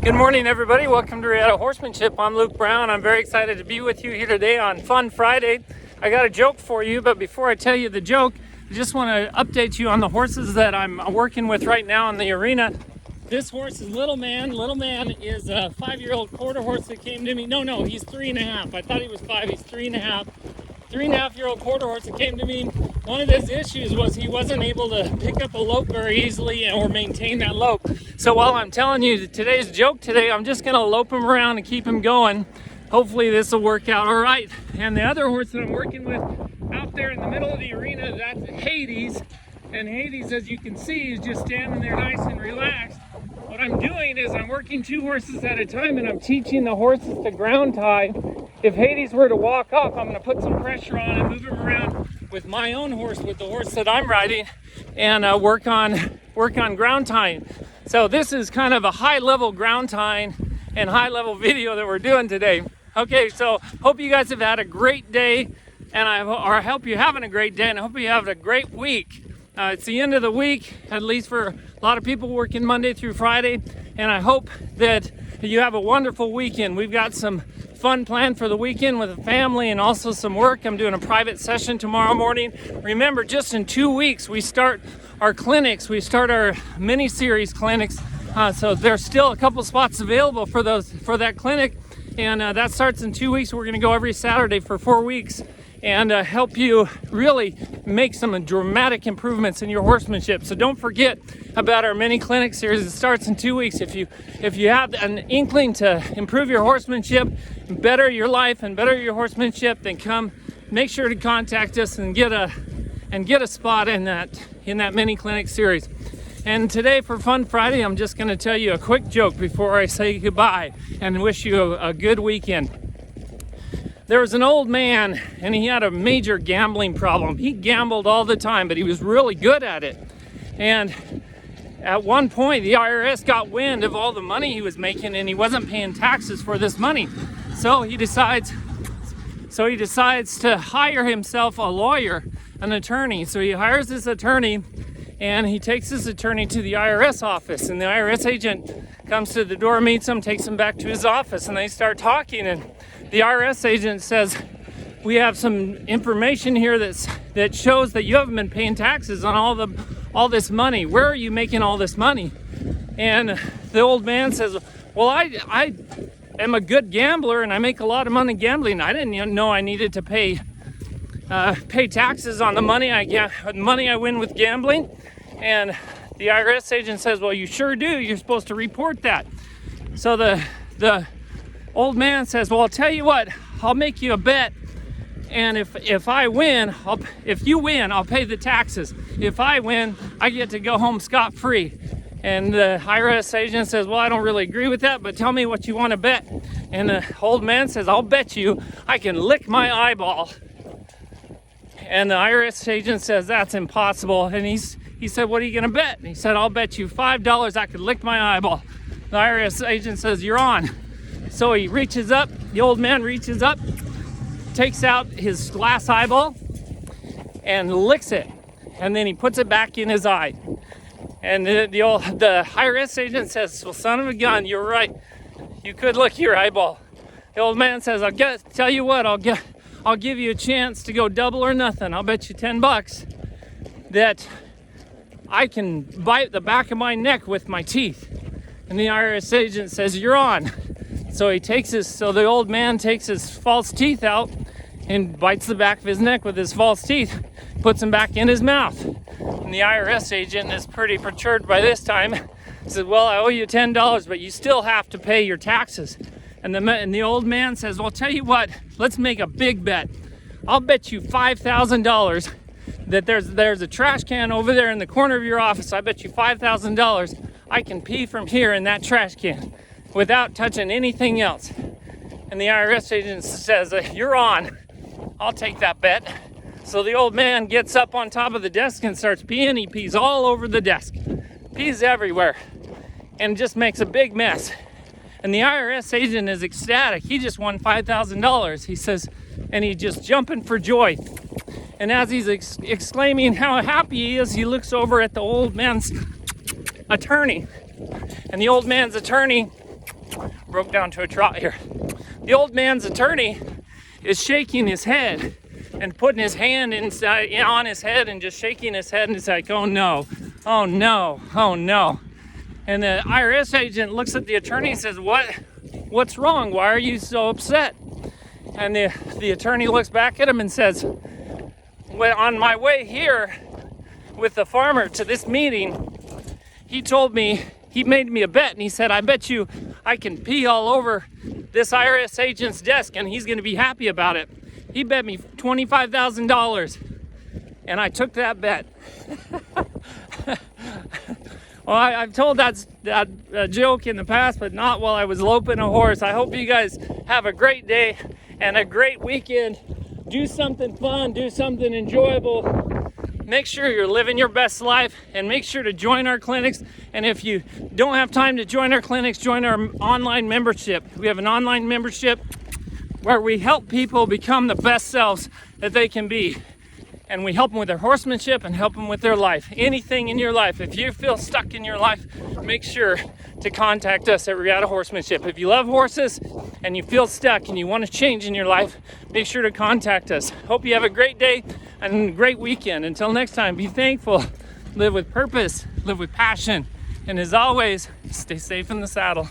Good morning, everybody. Welcome to Horsemanship. I'm Luke Brown. I'm very excited to be with you here today on Fun Friday. I got a joke for you, but before I tell you the joke, I just want to update you on the horses that I'm working with right now in the arena. This horse is Little Man. Little Man is a 5-year-old quarter horse that came to me. No, he's 3.5. I thought he was 5. He's 3.5. 3.5-year-old quarter horse that came to me. One of his issues was he wasn't able to pick up a lope very easily or maintain that lope. So while I'm telling you today's joke today, I'm just going to lope him around and keep him going. Hopefully this will work out all right. And the other horse that I'm working with out there in the middle of the arena, that's Hades. And Hades, as you can see, is just standing there nice and relaxed. What I'm doing is I'm working 2 horses at a time, and I'm teaching the horses to ground tie. If Hades were to walk off, I'm going to put some pressure on and move him around with my own horse, with the horse that I'm riding, and work on ground tying. So this is kind of a high-level ground tying and high-level video that we're doing today. Okay, so hope you guys have had a great day, and I hope you're having a great day, and I hope you have a great week. It's the end of the week, at least for a lot of people working Monday through Friday, and I hope that you have a wonderful weekend. We've got some fun planned for the weekend with the family and also some work. I'm doing a private session tomorrow morning. Remember, just in 2 weeks, we start our clinics. We start our mini-series clinics, so there's still a couple spots available for that clinic, and that starts in 2 weeks. We're going to go every Saturday for 4 weeks and help you really make some dramatic improvements in your horsemanship. So don't forget about our mini clinic series. It starts in 2 weeks. If you have an inkling to improve your horsemanship, better your life and better your horsemanship, then come, make sure to contact us and get a spot in that mini clinic series. And today for Fun Friday, I'm just going to tell you a quick joke before I say goodbye and wish you a good weekend. There was an old man, and he had a major gambling problem. He gambled all the time, but he was really good at it. And at one point, the IRS got wind of all the money he was making, and he wasn't paying taxes for this money. So he decides to hire himself a lawyer, an attorney. So he hires this attorney, and he takes this attorney to the IRS office. And the IRS agent comes to the door, meets him, takes him back to his office, and they start talking. And the IRS agent says, "We have some information here that shows that you haven't been paying taxes on all this money. Where are you making all this money?" And the old man says, "Well, I am a good gambler and I make a lot of money gambling. I didn't even know I needed to pay taxes on the money I win with gambling." And the IRS agent says, "Well, you sure do. You're supposed to report that." So the old man says, "Well, I'll tell you what, I'll make you a bet, and if you win, I'll pay the taxes. If I win, I get to go home scot-free." And the IRS agent says, "Well, I don't really agree with that, but tell me what you want to bet." And the old man says, "I'll bet you I can lick my eyeball." And the IRS agent says, "That's impossible." And he said, "What are you going to bet?" And he said, "I'll bet you $5 I could lick my eyeball." The IRS agent says, "You're on." So he reaches up, the old man reaches up, takes out his glass eyeball and licks it. And then he puts it back in his eye. And the IRS agent says, "Well, son of a gun, you're right. You could lick your eyeball." The old man says, "Tell you what, I'll give you a chance to go double or nothing. I'll bet you $10 that I can bite the back of my neck with my teeth." And the IRS agent says, "You're on." So the old man takes his false teeth out and bites the back of his neck with his false teeth, puts them back in his mouth. And the IRS agent is pretty perturbed by this time. He says, "Well, I owe you $10, but you still have to pay your taxes." And the old man says, "Well, I'll tell you what, let's make a big bet. I'll bet you $5,000 that there's a trash can over there in the corner of your office. I bet you $5,000 I can pee from here in that trash can without touching anything else." And the IRS agent says, "You're on. I'll take that bet." So the old man gets up on top of the desk and starts peeing. He pees all over the desk, pees everywhere, and just makes a big mess. And the IRS agent is ecstatic. He just won $5,000. He says, and he's just jumping for joy. And as he's exclaiming how happy he is, he looks over at the old man's attorney. And the old man's attorney broke down to a trot here. The old man's attorney is shaking his head and putting his hand inside, on his head and just shaking his head, and it's like, oh no, oh no, oh no. And the IRS agent looks at the attorney and says, what's wrong? Why are you so upset? And the attorney looks back at him and says, well, on my way here with the farmer to this meeting, he told me, he made me a bet, and he said, I bet you I can pee all over this IRS agent's desk and he's gonna be happy about it. He bet me $25,000, and I took that bet. Well, I've told that joke in the past, but not while I was loping a horse. I hope you guys have a great day and a great weekend. Do something fun, do something enjoyable. Make sure you're living your best life, and make sure to join our clinics. And if you don't have time to join our clinics, join our online membership. We have an online membership where we help people become the best selves that they can be. And we help them with their horsemanship and help them with their life. Anything in your life. If you feel stuck in your life, make sure to contact us at Regatta Horsemanship. If you love horses and you feel stuck and you want to change in your life, make sure to contact us. Hope you have a great day and a great weekend. Until next time, be thankful, live with purpose, live with passion, and as always, stay safe in the saddle.